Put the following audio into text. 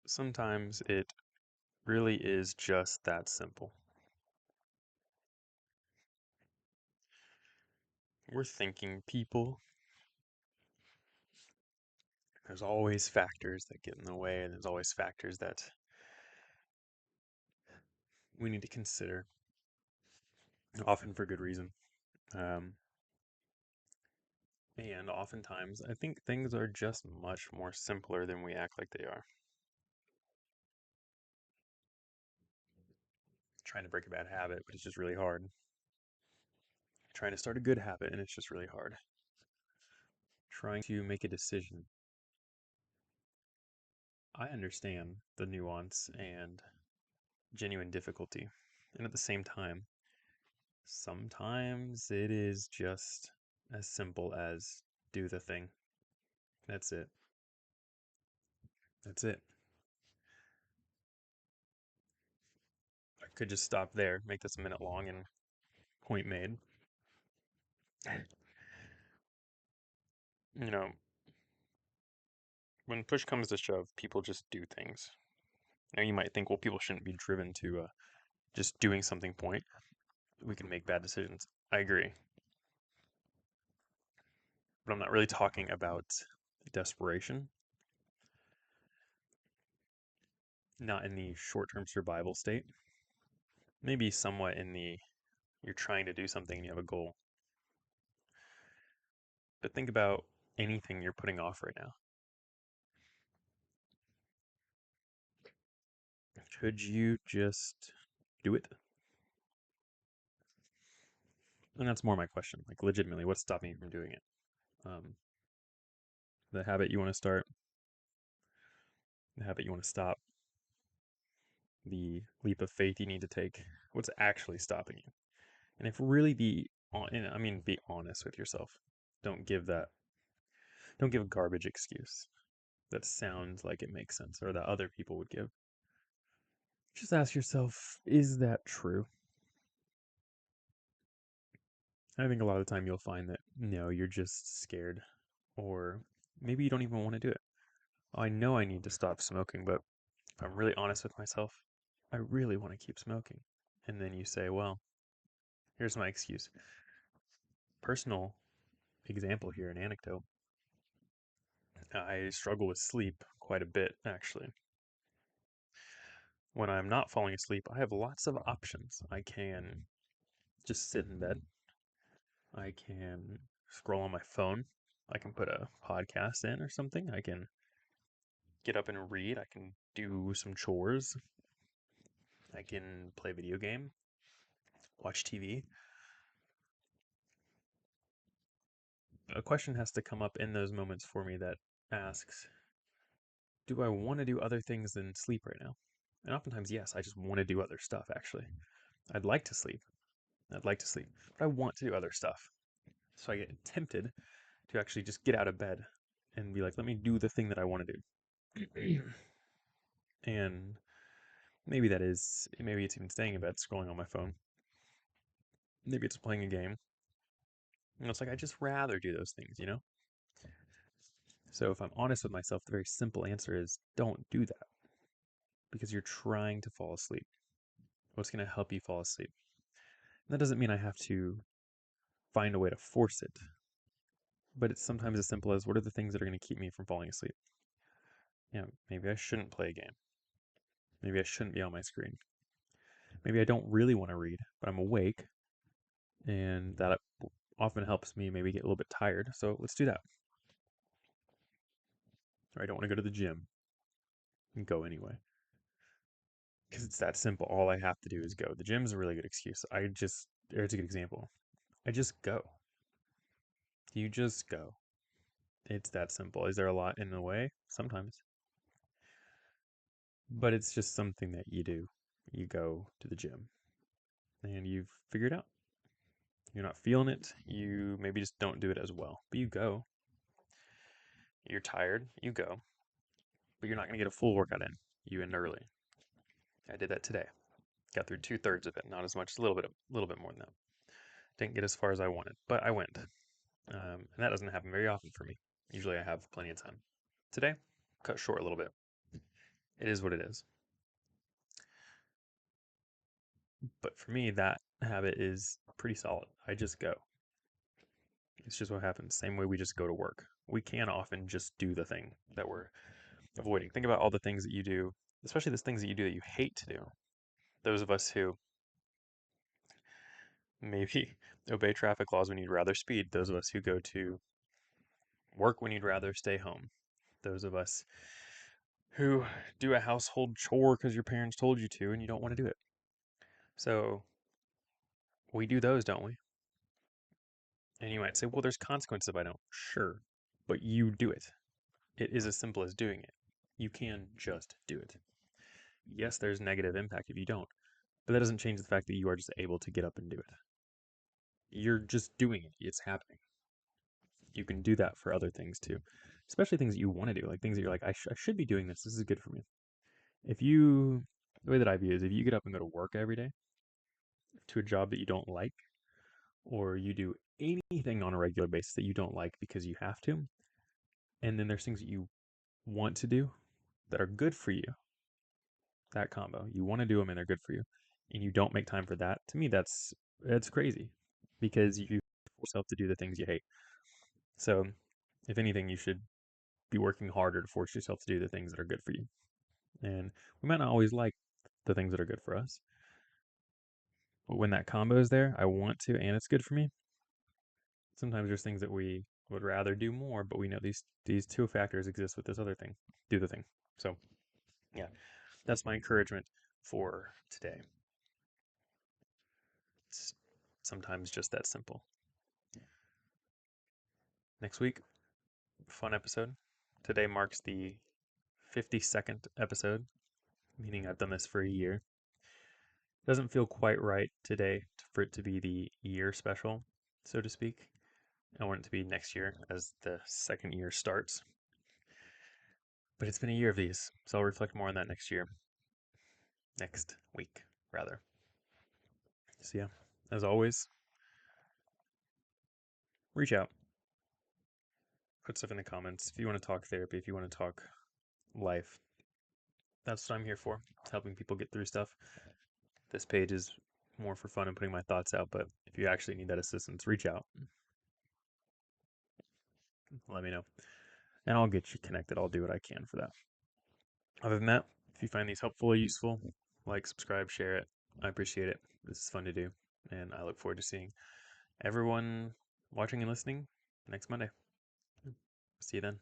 Sometimes it really is just that simple. We're thinking people. There's always factors that get in the way, and there's always factors that we need to consider, often for good reason. Um, and oftentimes, I think things are just much more simpler than we act like they are. Trying to break a bad habit, but it's just really hard. Trying to start a good habit, and it's just really hard. Trying to make a decision. I understand the nuance and genuine difficulty. And at the same time, sometimes it is just as simple as do the thing. That's it. That's it. I could just stop there, make this a minute long, and point made. You know, when push comes to shove, people just do things. Now, you might think, well, people shouldn't be driven to just doing something point. We can make bad decisions. I agree. But I'm not really talking about desperation, not in the short term survival state. Maybe somewhat in the you're trying to do something and you have a goal. But think about anything you're putting off right now. Could you just do it? And that's more my question. Like, legitimately, what's stopping you from doing it? Um, the habit you want to start, the habit you want to stop, the leap of faith you need to take. What's actually stopping you? And if really be honest with yourself. Don't give that, don't give a garbage excuse that sounds like it makes sense or that other people would give. Just ask yourself, is that true? I think a lot of the time you'll find that no, you're just scared, or maybe you don't even want to do it. I know I need to stop smoking, but if I'm really honest with myself, I really want to keep smoking. And then you say, well, here's my excuse. Personal example here, an anecdote. I struggle with sleep quite a bit, actually. When I'm not falling asleep, I have lots of options. I can just sit in bed. I can scroll on my phone. I can put a podcast in or something. I can get up and read. I can do some chores. I can play video game, watch TV. A question has to come up in those moments for me that asks, do I want to do other things than sleep right now? And oftentimes, yes, I just want to do other stuff, actually. I'd like to sleep. I'd like to sleep, but I want to do other stuff. So I get tempted to actually just get out of bed and be like, let me do the thing that I want to do. And maybe it's even staying in bed, scrolling on my phone. Maybe it's playing a game. And it's like, I just rather do those things. So if I'm honest with myself, the very simple answer is don't do that because you're trying to fall asleep. What's going to help you fall asleep? And that doesn't mean I have to find a way to force it, but it's sometimes as simple as what are the things that are going to keep me from falling asleep? Maybe I shouldn't play a game. Maybe I shouldn't be on my screen. Maybe I don't really want to read, but I'm awake, and that often helps me maybe get a little bit tired. So let's do that. Or I don't want to go to the gym and go anyway. Because it's that simple. All I have to do is go. The gym's a really good excuse. It's a good example. I just go. You just go. It's that simple. Is there a lot in the way? Sometimes. But it's just something that you do. You go to the gym and you've figured out. You're not feeling it. You maybe just don't do it as well. But you go. You're tired. You go. But you're not going to get a full workout in. You end early. I did that today. Got through 2/3 of it. Not as much, a little bit more than that. Didn't get as far as I wanted, but I went. And that doesn't happen very often for me. Usually I have plenty of time. Today, cut short a little bit. It is what it is. But for me, that habit is pretty solid. I just go. It's just what happens. Same way we just go to work. We can often just do the thing that we're avoiding. Think about all the things that you do, especially those things that you do that you hate to do. Those of us who maybe obey traffic laws when you'd rather speed. Those of us who go to work when you'd rather stay home. Those of us who do a household chore because your parents told you to and you don't want to do it. So we do those, don't we? And you might say, well, there's consequences if I don't. Sure. But you do it. It is as simple as doing it. You can just do it. Yes, there's negative impact if you don't, but that doesn't change the fact that you are just able to get up and do it. You're just doing it. It's happening. You can do that for other things too, especially things that you want to do, like things that you're like, I should be doing this. This is good for me. If you, the way that I view it is if you get up and go to work every day to a job that you don't like, or you do anything on a regular basis that you don't like because you have to, and then there's things that you want to do that are good for you, that combo, you want to do them and they're good for you, and you don't make time for that, to me, that's crazy because you force yourself to do the things you hate. So, if anything, you should be working harder to force yourself to do the things that are good for you. And we might not always like the things that are good for us, but when that combo is there, I want to, and it's good for me. Sometimes there's things that we would rather do more, but we know these two factors exist with this other thing. Do the thing. So yeah, that's my encouragement for today. It's sometimes just that simple. Next week, fun episode. Today marks the 52nd episode, meaning I've done this for a year. Doesn't feel quite right today for it to be the year special, so to speak. I want it to be next year as the second year starts. But it's been a year of these, so I'll reflect more on that next year. Next week, rather. So, yeah, as always, reach out. Put stuff in the comments. If you want to talk therapy, if you want to talk life, that's what I'm here for. It's helping people get through stuff. This page is more for fun and putting my thoughts out, but if you actually need that assistance, reach out. Let me know. And I'll get you connected. I'll do what I can for that. Other than that, if you find these helpful or useful, like, subscribe, share it. I appreciate it. This is fun to do. And I look forward to seeing everyone watching and listening next Monday. See you then.